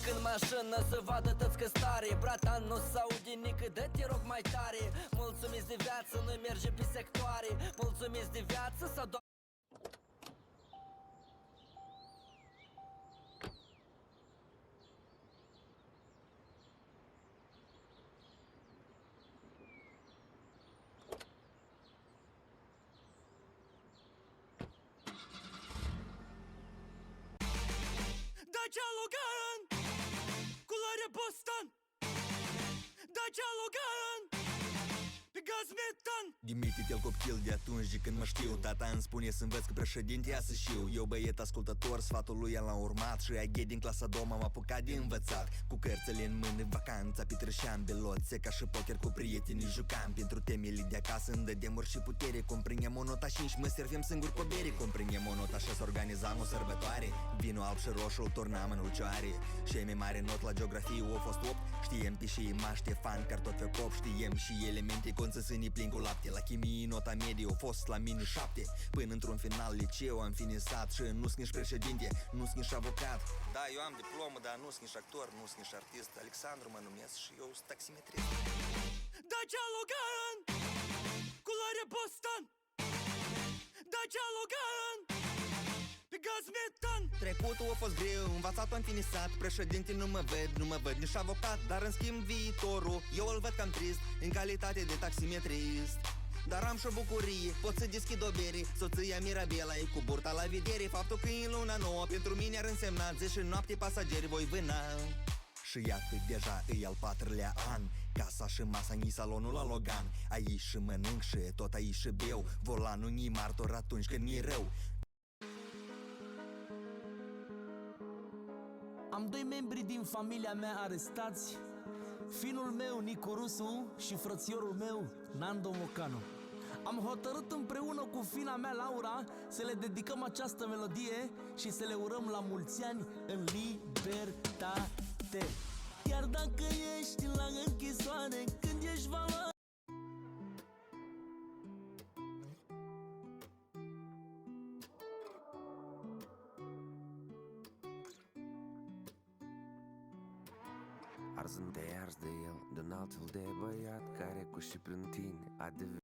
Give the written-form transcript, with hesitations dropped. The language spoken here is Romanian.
Urc în mașină să vadă tăți că stare. Bratan, nu s-aude nică, dă-te rog mai tare. Mulțumiți de viață, noi mergem pe sectoare. Mulțumiți de viață sau doar Dacia Logan, culoare Boston. Dacia Logan, pe gaz metan. Dimitri-te-l copil de atunci de când mă știu. Tata îmi spune să învăț că președinte ia să știu. Eu băiet ascultător, sfatul lui l-am urmat. Și aghet din clasa 2 m-am apucat de învățat. Cu cărțile în mână, vacanța petrășeam beloțe. Ca și poker cu prietenii jucam. Pentru temele de acasă îmi dădeam ori și putere. Comprindem o nota 5, mă servem singur cu bere. Comprindem o nota 6, organizam o sărbătoare. Vinul alb și roșu îl turnam în ulcioare. Și mai mare not la geografie au fost 8. Știem pe și ima, Ștefan, cartofi cop. Știem și elemente consăsânii plin cu lapte. La chimie nota medie a fost la mine 7. Până într-un final liceu am finisat. Și nu-s nici președinte, nu-s nici avocat. Da, eu am diplomă, dar nu-s nici actor, nu-s nici artist. Alexandru mă numesc și eu sunt taximetrist. Dacia Logan, culoare Boston. Dacia Logan, pe gaz metan. Trecutul a fost greu, învățatul am finisat. Președinte nu mă văd nici avocat. Dar în schimb viitorul, eu îl văd cam trist în calitate de taximetrist. Dar am și o bucurie, pot să deschid o bere. Soția Mirabela e cu burta la vedere. Faptul că e luna nouă pentru mine ar însemna zi și noapte pasageri voi vâna. Și iată deja e al 4-lea an. Casa și masa ni salonul la Logan. Aici și mănânc și tot aici și beau. Volanul ni martor atunci când mi-e rău. Am 2 membri din familia mea arestați. Finul meu, Nicu Rusu, și frățiorul meu, Nando Mocanu. Am hotărât împreună cu fina mea, Laura, să le dedicăm această melodie și să le urăm la mulți ani în libertate. Chiar dacă ești la închisoare, când ești valoare. Arzând de ars de el, de un alt fel de băiat care cu și prin tine a devenit.